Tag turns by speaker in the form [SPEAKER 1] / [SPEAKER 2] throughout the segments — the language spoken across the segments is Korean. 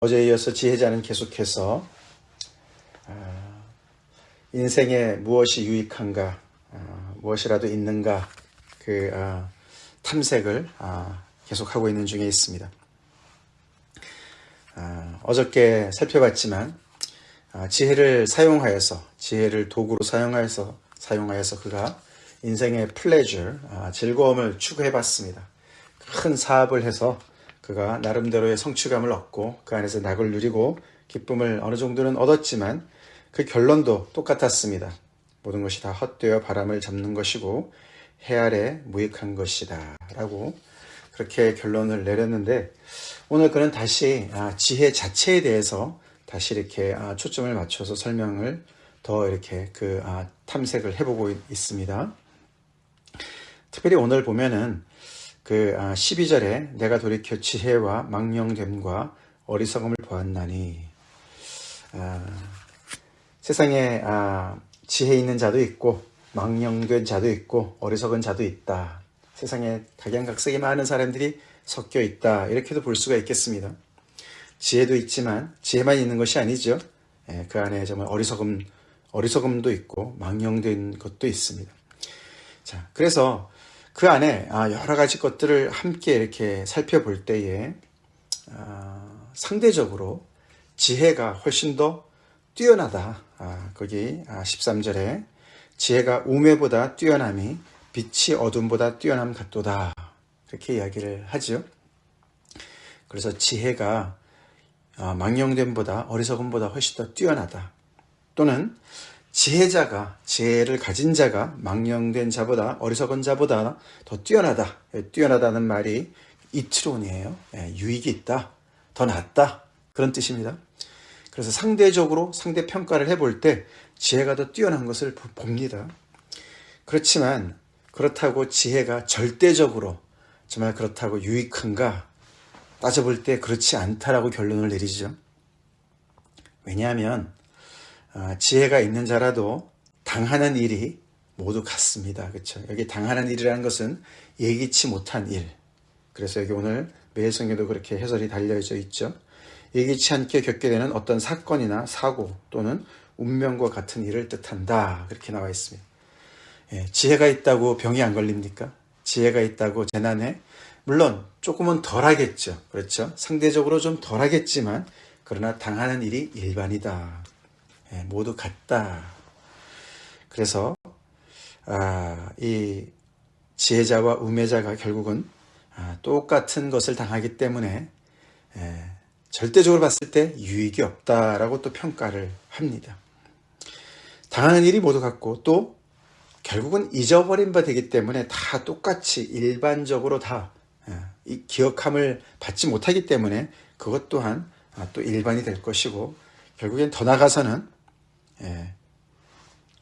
[SPEAKER 1] 어제에 이어서 지혜자는 계속해서 인생에 무엇이 유익한가, 무엇이라도 있는가 그 탐색을 계속하고 있는 중에 있습니다. 어저께 살펴봤지만 지혜를 도구로 사용하여서 그가 인생의 즐거움을 추구해봤습니다. 큰 사업을 해서 그가 나름대로의 성취감을 얻고 그 안에서 낙을 누리고 기쁨을 어느 정도는 얻었지만 그 결론도 똑같았습니다. 모든 것이 다 헛되어 바람을 잡는 것이고 해 아래 무익한 것이다 라고 그렇게 결론을 내렸는데, 오늘 그는 다시 지혜 자체에 대해서 다시 이렇게 초점을 맞춰서 설명을 더 이렇게 탐색을 해보고 있습니다. 특별히 오늘 보면은 12절에 내가 돌이켜 지혜와 망령됨과 어리석음을 보았나니, 세상에 지혜 있는 자도 있고 망령된 자도 있고 어리석은 자도 있다. 세상에 각양각색의 많은 사람들이 섞여 있다. 이렇게도 볼 수가 있겠습니다. 지혜도 있지만 지혜만 있는 것이 아니죠. 그 안에 정말 어리석음도 있고 망령된 것도 있습니다. 자, 그래서 그 안에 여러 가지 것들을 함께 이렇게 살펴볼 때에 상대적으로 지혜가 훨씬 더 뛰어나다. 거기 13절에 지혜가 우매보다 뛰어남이 빛이 어둠보다 뛰어남 같도다. 그렇게 이야기를 하죠. 그래서 지혜가 망령됨보다 어리석음보다 훨씬 더 뛰어나다. 또는 지혜를 가진 자가 망령된 자보다 어리석은 자보다 더 뛰어나다. 뛰어나다는 말이 이트론이에요. 유익이 있다. 더 낫다. 그런 뜻입니다. 그래서 상대적으로 상대 평가를 해볼 때 지혜가 더 뛰어난 것을 봅니다. 그렇지만 그렇다고 지혜가 절대적으로 정말 그렇다고 유익한가 따져볼 때 그렇지 않다라고 결론을 내리죠. 왜냐하면 지혜가 있는 자라도 당하는 일이 모두 같습니다. 그렇죠? 여기 당하는 일이라는 것은 예기치 못한 일. 그래서 여기 오늘 매일 성경도 그렇게 해설이 달려져 있죠. 예기치 않게 겪게 되는 어떤 사건이나 사고 또는 운명과 같은 일을 뜻한다. 그렇게 나와 있습니다. 지혜가 있다고 병이 안 걸립니까? 지혜가 있다고 재난에 물론 조금은 덜하겠죠. 그렇죠? 상대적으로 좀 덜하겠지만 그러나 당하는 일이 일반이다. 모두 같다. 그래서 이 지혜자와 우매자가 결국은 똑같은 것을 당하기 때문에 절대적으로 봤을 때 유익이 없다라고 또 평가를 합니다. 당하는 일이 모두 같고 또 결국은 잊어버린 바 되기 때문에 다 똑같이 일반적으로 다 이 기억함을 받지 못하기 때문에 그것 또한 또 일반이 될 것이고, 결국엔 더 나아가서는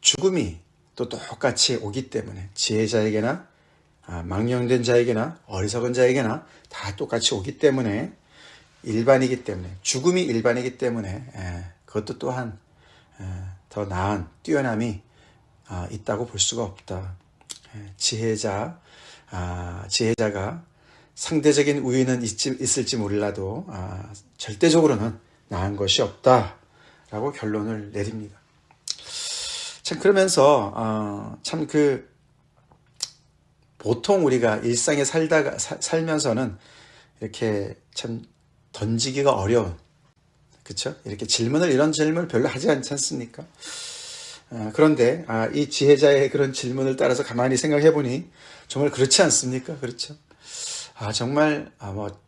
[SPEAKER 1] 죽음이 또 똑같이 오기 때문에 지혜자에게나 망령된 자에게나 어리석은 자에게나 다 똑같이 오기 때문에 일반이기 때문에 죽음이 일반이기 때문에 그것도 또한 더 나은 뛰어남이 있다고 볼 수가 없다. 지혜자가 상대적인 우위는 있을지 몰라도 절대적으로는 나은 것이 없다라고 결론을 내립니다. 참 그러면서 보통 우리가 일상에 살면서는 이렇게 참 던지기가 어려운, 그렇죠? 이런 질문을 별로 하지 않지 않습니까? 그런데 이 지혜자의 그런 질문을 따라서 가만히 생각해 보니 정말 그렇지 않습니까? 그렇죠? 정말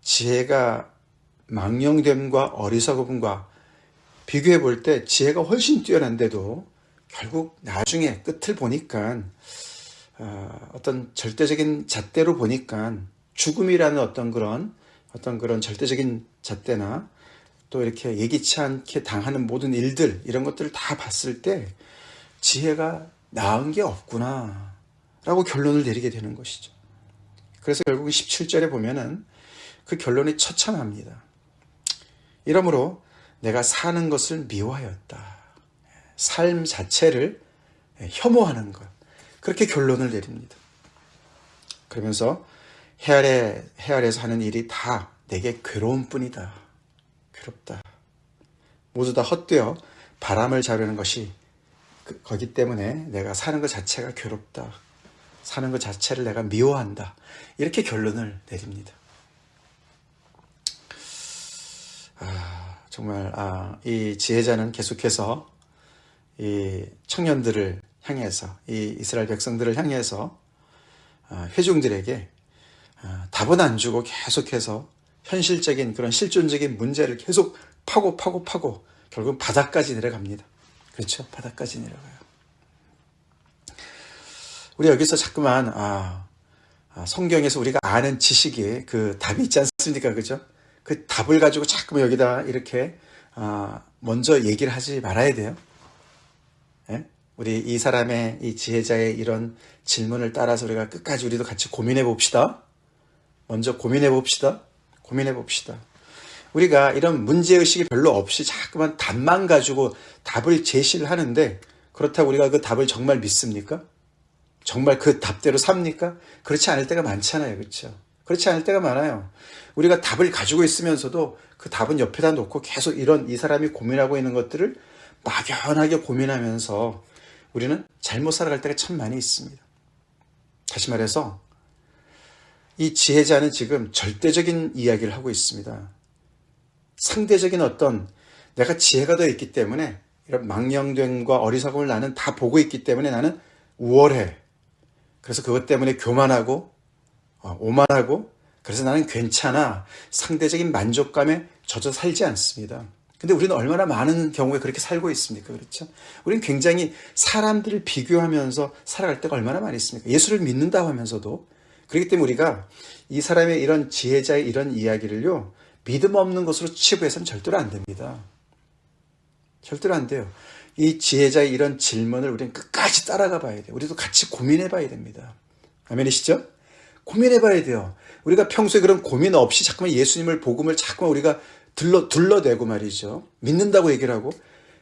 [SPEAKER 1] 지혜가 망령됨과 어리석음과 비교해 볼 때 지혜가 훨씬 뛰어난데도 결국 나중에 끝을 보니까 어떤 절대적인 잣대로 보니까 죽음이라는 어떤 그런 절대적인 잣대나 또 이렇게 예기치 않게 당하는 모든 일들, 이런 것들을 다 봤을 때 지혜가 나은 게 없구나 라고 결론을 내리게 되는 것이죠. 그래서 결국 17절에 보면은 그 결론이 처참합니다. 이러므로 내가 사는 것을 미워하였다. 삶 자체를 혐오하는 것. 그렇게 결론을 내립니다. 그러면서 해 아래에서 하는 일이 다 내게 괴로운 뿐이다. 괴롭다. 모두 다 헛되어 바람을 자르는 것이 거기 때문에 내가 사는 것 자체가 괴롭다. 사는 것 자체를 내가 미워한다. 이렇게 결론을 내립니다. 정말 이 지혜자는 계속해서 이 청년들을 향해서, 이 이스라엘 백성들을 향해서 회중들에게 답은 안 주고 계속해서 현실적인 그런 실존적인 문제를 계속 파고 결국은 바닥까지 내려갑니다. 그렇죠? 바닥까지 내려가요. 우리 여기서 자꾸만 성경에서 우리가 아는 지식이 그 답이 있지 않습니까? 그죠? 그 답을 가지고 자꾸만 여기다 이렇게 먼저 얘기를 하지 말아야 돼요. 예? 우리 이 사람의, 이 지혜자의 이런 질문을 따라서 우리가 끝까지 우리도 같이 고민해 봅시다. 먼저 고민해 봅시다. 우리가 이런 문제의식이 별로 없이 자꾸만 답만 가지고 답을 제시를 하는데, 그렇다고 우리가 그 답을 정말 믿습니까? 정말 그 답대로 삽니까? 그렇지 않을 때가 많잖아요. 그렇죠? 그렇지 않을 때가 많아요. 우리가 답을 가지고 있으면서도 그 답은 옆에다 놓고 계속 이 사람이 고민하고 있는 것들을 막연하게 고민하면서 우리는 잘못 살아갈 때가 참 많이 있습니다. 다시 말해서 이 지혜자는 지금 절대적인 이야기를 하고 있습니다. 상대적인 어떤, 내가 지혜가 더 있기 때문에 이런 망령됨과 어리석음을 나는 다 보고 있기 때문에 나는 우월해. 그래서 그것 때문에 교만하고 오만하고, 그래서 나는 괜찮아. 상대적인 만족감에 젖어 살지 않습니다. 근데 우리는 얼마나 많은 경우에 그렇게 살고 있습니까? 그렇죠? 우리는 굉장히 사람들을 비교하면서 살아갈 때가 얼마나 많이 있습니까? 예수를 믿는다고 하면서도. 그렇기 때문에 우리가 이 사람의 이런 지혜자의 이런 이야기를요, 믿음 없는 것으로 치부해서는 절대로 안 됩니다. 절대로 안 돼요. 이 지혜자의 이런 질문을 우리는 끝까지 따라가 봐야 돼요. 우리도 같이 고민해 봐야 됩니다. 아멘이시죠? 고민해 봐야 돼요. 우리가 평소에 그런 고민 없이 자꾸만 예수님을, 복음을 자꾸만 우리가 둘러대고 말이죠. 믿는다고 얘기를 하고,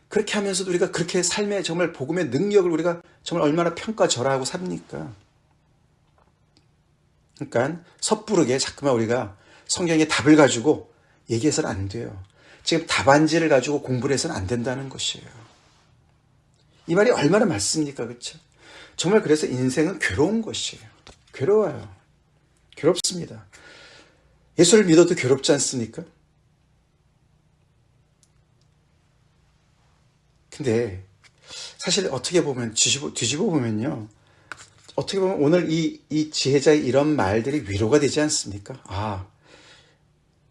[SPEAKER 1] 그렇게 하면서도 우리가 그렇게 삶의 정말 복음의 능력을 우리가 정말 얼마나 평가절하하고 삽니까? 그러니까 섣부르게 자꾸만 우리가 성경의 답을 가지고 얘기해서는 안 돼요. 지금 답안지를 가지고 공부를 해서는 안 된다는 것이에요. 이 말이 얼마나 맞습니까? 그렇죠? 정말 그래서 인생은 괴로운 것이에요. 괴로워요. 괴롭습니다. 예수를 믿어도 괴롭지 않습니까? 근데 사실 어떻게 보면 뒤집어 보면요, 어떻게 보면 오늘 이 지혜자의 이런 말들이 위로가 되지 않습니까?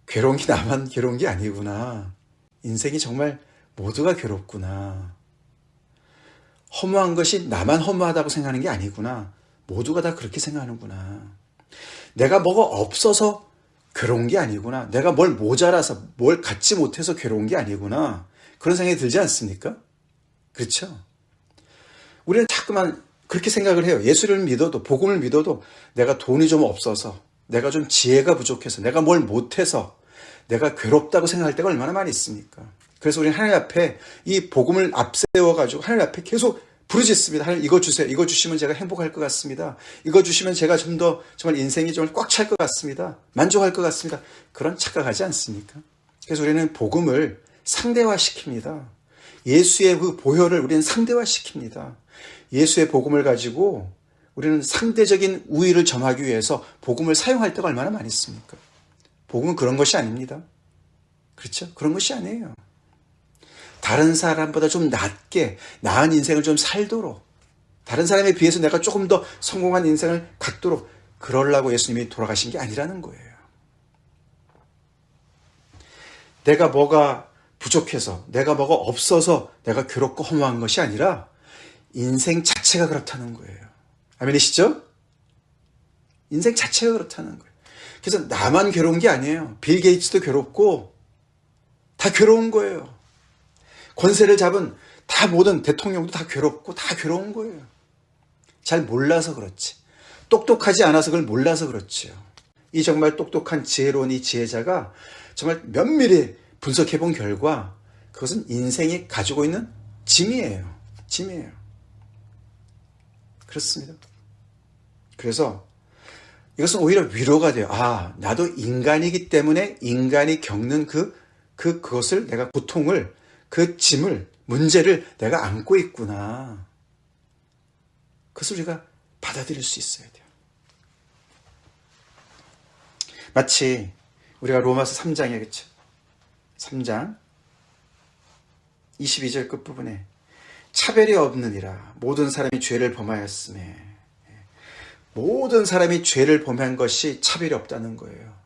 [SPEAKER 1] 괴로운 게 나만 괴로운 게 아니구나. 인생이 정말 모두가 괴롭구나. 허무한 것이 나만 허무하다고 생각하는 게 아니구나. 모두가 다 그렇게 생각하는구나. 내가 뭐가 없어서 괴로운 게 아니구나. 내가 뭘 모자라서, 뭘 갖지 못해서 괴로운 게 아니구나. 그런 생각이 들지 않습니까? 그렇죠? 우리는 자꾸만 그렇게 생각을 해요. 예수를 믿어도, 복음을 믿어도 내가 돈이 좀 없어서, 내가 좀 지혜가 부족해서, 내가 뭘 못해서 내가 괴롭다고 생각할 때가 얼마나 많이 있습니까? 그래서 우리는 하나님 앞에 이 복음을 앞세워가지고 하나님 앞에 계속 부르짖습니다. 하나님, 이거 주세요. 이거 주시면 제가 행복할 것 같습니다. 이거 주시면 제가 좀 더 정말 인생이 좀 꽉 찰 것 같습니다. 만족할 것 같습니다. 그런 착각하지 않습니까? 그래서 우리는 복음을 상대화시킵니다. 예수의 그 보혈을 우리는 상대화시킵니다. 예수의 복음을 가지고 우리는 상대적인 우위를 점하기 위해서 복음을 사용할 때가 얼마나 많이 있습니까? 복음은 그런 것이 아닙니다. 그렇죠? 그런 것이 아니에요. 다른 사람보다 좀 나은 인생을 좀 살도록, 다른 사람에 비해서 내가 조금 더 성공한 인생을 갖도록, 그러려고 예수님이 돌아가신 게 아니라는 거예요. 내가 뭐가 부족해서, 내가 뭐가 없어서 내가 괴롭고 허무한 것이 아니라 인생 자체가 그렇다는 거예요. 아멘이시죠? 인생 자체가 그렇다는 거예요. 그래서 나만 괴로운 게 아니에요. 빌 게이츠도 괴롭고 다 괴로운 거예요. 권세를 잡은 모든 대통령도 다 괴롭고 다 괴로운 거예요. 잘 몰라서 그렇지. 똑똑하지 않아서 그걸 몰라서 그렇지요. 이 정말 똑똑한 지혜로운 이 지혜자가 정말 면밀히 분석해 본 결과 그것은 인생이 가지고 있는 짐이에요. 짐이에요. 그렇습니다. 그래서 이것은 오히려 위로가 돼요. 나도 인간이기 때문에 인간이 겪는 그 그것을 내가 고통을, 그 짐을, 문제를 내가 안고 있구나. 그것을 우리가 받아들일 수 있어야 돼요. 마치 우리가 로마서 3장에, 그쵸? 3장 22절 끝부분에 차별이 없느니라 모든 사람이 죄를 범하였음에, 모든 사람이 죄를 범한 것이 차별이 없다는 거예요.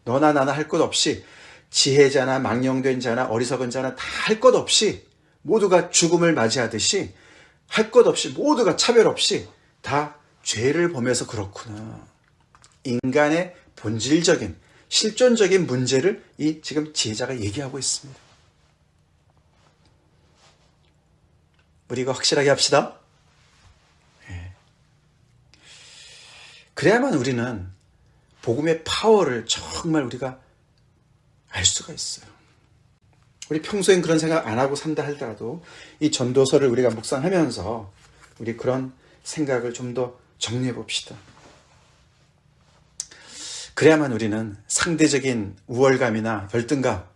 [SPEAKER 1] 너나 나나 할 것 없이, 지혜자나 망령된 자나 어리석은 자나 다 할 것 없이 모두가 죽음을 맞이하듯이 할 것 없이 모두가 차별 없이 다 죄를 범해서 그렇구나. 인간의 본질적인 실존적인 문제를 이 지금 지혜자가 얘기하고 있습니다. 우리 이거 확실하게 합시다. 그래야만 우리는 복음의 파워를 정말 우리가 알 수가 있어요. 우리 평소엔 그런 생각 안 하고 산다 하더라도 이 전도서를 우리가 묵상하면서 우리 그런 생각을 좀 더 정리해 봅시다. 그래야만 우리는 상대적인 우월감이나 열등감,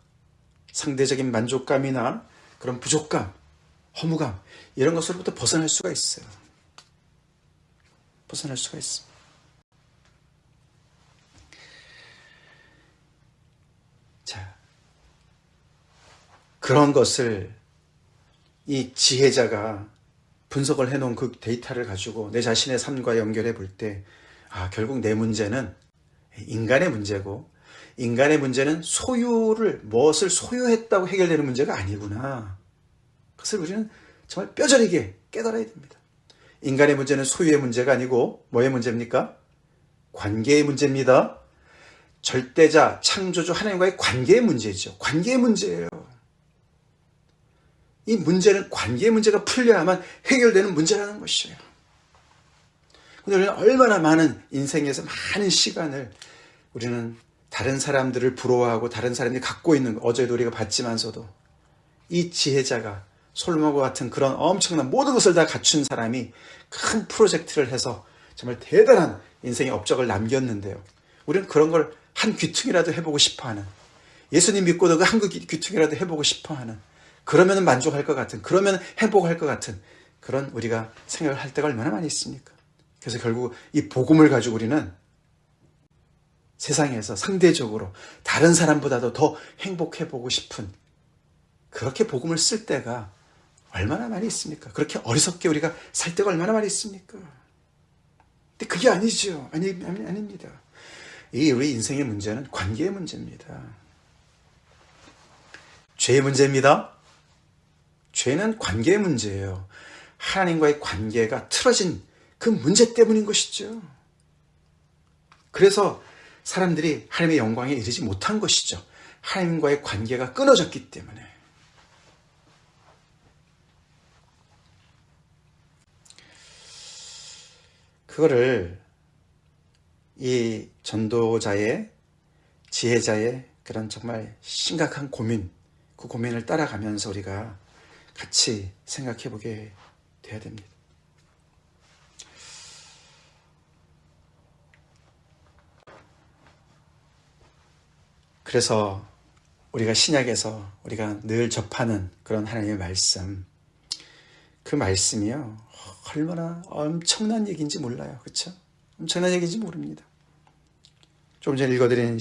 [SPEAKER 1] 상대적인 만족감이나 그런 부족감, 허무감, 이런 것으로부터 벗어날 수가 있어요. 벗어날 수가 있습니다. 자, 그런 것을 이 지혜자가 분석을 해놓은 그 데이터를 가지고 내 자신의 삶과 연결해 볼 때, 결국 내 문제는 인간의 문제고, 인간의 문제는 무엇을 소유했다고 해결되는 문제가 아니구나. 그것을 우리는 정말 뼈저리게 깨달아야 됩니다. 인간의 문제는 소유의 문제가 아니고 뭐의 문제입니까? 관계의 문제입니다. 절대자, 창조주 하나님과의 관계의 문제죠. 관계의 문제예요. 이 문제는 관계의 문제가 풀려야만 해결되는 문제라는 것이에요. 근데 우리는 얼마나 많은 인생에서 많은 시간을 우리는 다른 사람들을 부러워하고 다른 사람들이 갖고 있는, 어제도 우리가 봤지만서도 이 지혜자가 솔로몬과 같은 그런 엄청난 모든 것을 다 갖춘 사람이 큰 프로젝트를 해서 정말 대단한 인생의 업적을 남겼는데요. 우리는 그런 걸 한 귀퉁이라도 해보고 싶어하는, 예수님 믿고도 그 한 귀퉁이라도 해보고 싶어하는, 그러면 만족할 것 같은, 그러면 행복할 것 같은 그런 우리가 생각을 할 때가 얼마나 많이 있습니까? 그래서 결국 이 복음을 가지고 우리는 세상에서 상대적으로 다른 사람보다도 더 행복해보고 싶은, 그렇게 복음을 쓸 때가 얼마나 많이 있습니까? 그렇게 어리석게 우리가 살 때가 얼마나 많이 있습니까? 근데 그게 아니죠. 아닙니다. 우리 인생의 문제는 관계의 문제입니다. 죄의 문제입니다. 죄는 관계의 문제예요. 하나님과의 관계가 틀어진 그 문제 때문인 것이죠. 그래서 사람들이 하나님의 영광에 이르지 못한 것이죠. 하나님과의 관계가 끊어졌기 때문에. 그거를 이 전도자의, 지혜자의 그런 정말 심각한 고민, 그 고민을 따라가면서 우리가 같이 생각해 보게 돼야 됩니다. 그래서 우리가 신약에서 우리가 늘 접하는 그런 하나님의 말씀, 그 말씀이요, 얼마나 엄청난 얘기인지 몰라요. 그렇죠? 엄청난 얘기인지 모릅니다. 조금 전에 읽어드린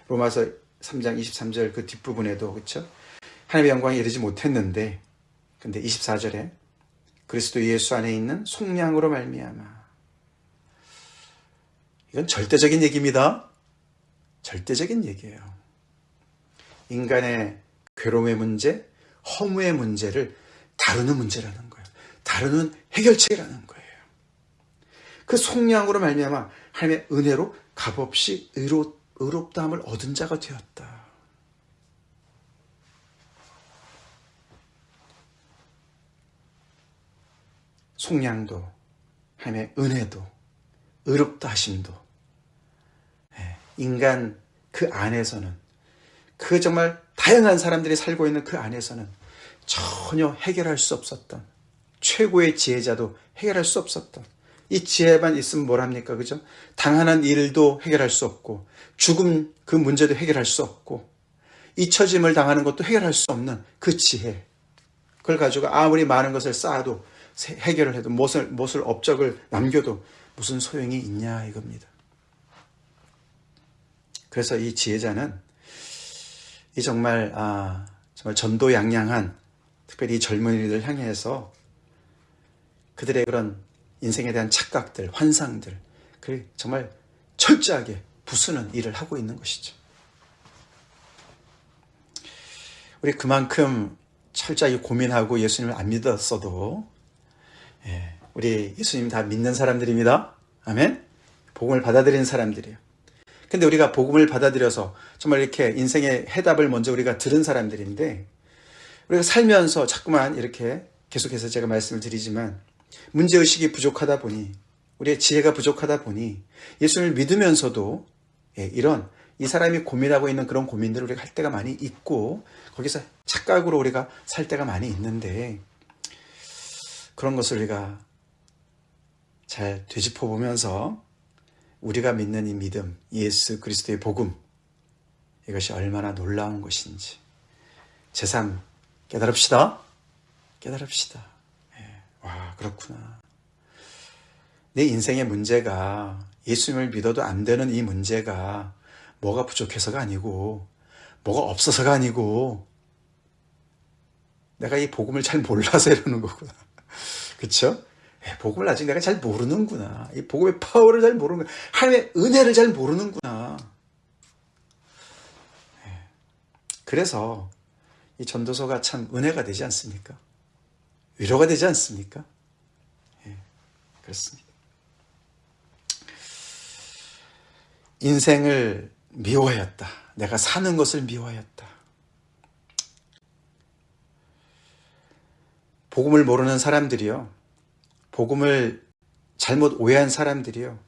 [SPEAKER 1] 로마서 3장 23절 그 뒷부분에도, 그렇죠? 하나님의 영광에 이르지 못했는데, 근데 24절에 그리스도 예수 안에 있는 속량으로 말미암아. 이건 절대적인 얘기입니다. 절대적인 얘기예요. 인간의 괴로움의 문제, 허무의 문제를 다루는 문제라는 거예요. 다루는 해결책이라는 거예요. 그 속량으로 말미암아 하나님의 은혜로 값없이 의롭다함을 얻은 자가 되었다. 속량도, 하나님의 은혜도, 의롭다 하심도, 인간 그 안에서는, 그 정말 다양한 사람들이 살고 있는 그 안에서는 전혀 해결할 수 없었던, 최고의 지혜자도 해결할 수 없었던, 이 지혜만 있으면 뭘 합니까? 그죠? 당하는 일도 해결할 수 없고, 죽음 그 문제도 해결할 수 없고, 잊혀짐을 당하는 것도 해결할 수 없는 그 지혜, 그걸 가지고 아무리 많은 것을 쌓아도 해결을 해도 못을 업적을 남겨도 무슨 소용이 있냐 이겁니다. 그래서 이 지혜자는 이 정말 전도양양한, 특별히 이 젊은이들 향해서 그들의 그런 인생에 대한 착각들, 환상들, 그 정말 철저하게 부수는 일을 하고 있는 것이죠. 우리 그만큼 철저하게 고민하고 예수님을 안 믿었어도, 우리 예수님 다 믿는 사람들입니다. 아멘. 복음을 받아들이는 사람들이에요. 근데 우리가 복음을 받아들여서 정말 이렇게 인생의 해답을 먼저 우리가 들은 사람들인데, 우리가 살면서 자꾸만 이렇게 계속해서 제가 말씀을 드리지만 문제의식이 부족하다 보니, 우리의 지혜가 부족하다 보니 예수님을 믿으면서도 이런 이 사람이 고민하고 있는 그런 고민들을 우리가 할 때가 많이 있고, 거기서 착각으로 우리가 살 때가 많이 있는데, 그런 것을 우리가 잘 되짚어 보면서 우리가 믿는 이 믿음, 예수 그리스도의 복음, 이것이 얼마나 놀라운 것인지 제삼 깨달읍시다. 와, 그렇구나. 내 인생의 문제가, 예수님을 믿어도 안 되는 이 문제가 뭐가 부족해서가 아니고, 뭐가 없어서가 아니고, 내가 이 복음을 잘 몰라서 이러는 거구나. 그쵸? 복음을 아직 내가 잘 모르는구나. 이 복음의 파워를 잘 모르는구나. 하나님의 은혜를 잘 모르는구나. 그래서 이 전도서가 참 은혜가 되지 않습니까? 위로가 되지 않습니까? 그렇습니다. 인생을 미워하였다. 내가 사는 것을 미워하였다. 복음을 모르는 사람들이요, 복음을 잘못 오해한 사람들이요,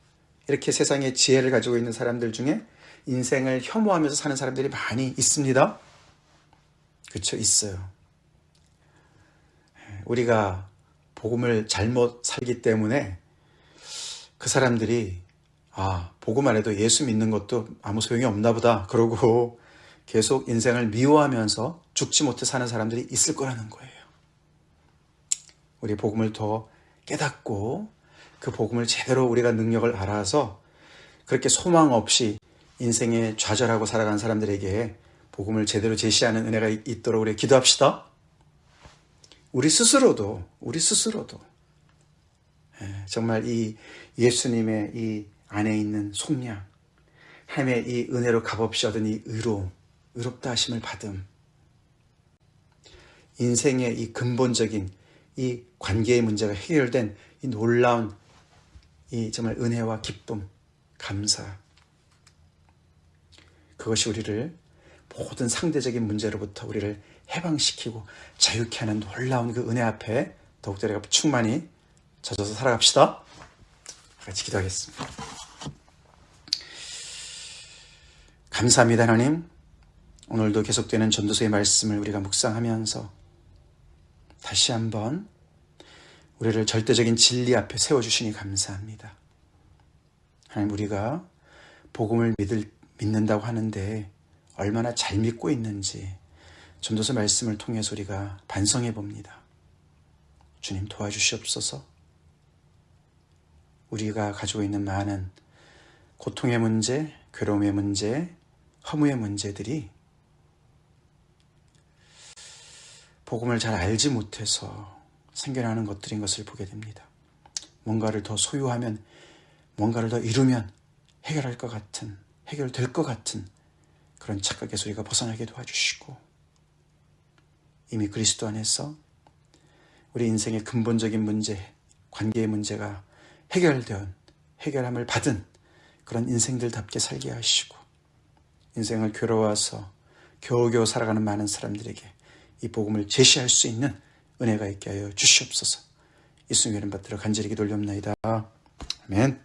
[SPEAKER 1] 이렇게 세상에 지혜를 가지고 있는 사람들 중에 인생을 혐오하면서 사는 사람들이 많이 있습니다. 그렇죠? 있어요. 우리가 복음을 잘못 살기 때문에 그 사람들이 복음 안 해도 예수 믿는 것도 아무 소용이 없나 보다 그러고 계속 인생을 미워하면서 죽지 못해 사는 사람들이 있을 거라는 거예요. 우리 복음을 더 깨닫고 그 복음을 제대로 우리가 능력을 알아서 그렇게 소망 없이 인생에 좌절하고 살아가는 사람들에게 복음을 제대로 제시하는 은혜가 있도록 우리 기도합시다. 우리 스스로도 정말 이 예수님의 이 안에 있는 속량, 하나님의 이 은혜로 값없이 얻은 이 의롭다 하심을 받음, 인생의 이 근본적인 이 관계의 문제가 해결된 이 놀라운 이 정말 은혜와 기쁨, 감사, 그것이 우리를 모든 상대적인 문제로부터 우리를 해방시키고 자유케 하는 놀라운 그 은혜 앞에 더욱더 우리가 충만히 젖어서 살아갑시다. 같이 기도하겠습니다. 감사합니다, 하나님. 오늘도 계속되는 전도서의 말씀을 우리가 묵상하면서 다시 한번 우리를 절대적인 진리 앞에 세워주시니 감사합니다. 하나님, 우리가 복음을 믿는다고 하는데 얼마나 잘 믿고 있는지 전도서 말씀을 통해서 우리가 반성해 봅니다. 주님, 도와주시옵소서. 우리가 가지고 있는 많은 고통의 문제, 괴로움의 문제, 허무의 문제들이 복음을 잘 알지 못해서 생겨나는 것들인 것을 보게 됩니다. 뭔가를 더 소유하면, 뭔가를 더 이루면 해결될 것 같은 그런 착각에서 우리가 벗어나게 도와주시고, 이미 그리스도 안에서 우리 인생의 근본적인 문제, 관계의 문제가 해결함을 받은 그런 인생들답게 살게 하시고, 인생을 괴로워서 겨우겨우 살아가는 많은 사람들에게 이 복음을 제시할 수 있는 은혜가 있게 하여 주시옵소서. 예수님의 이름 받들어 간절히 기도 올려옵나이다. 아멘.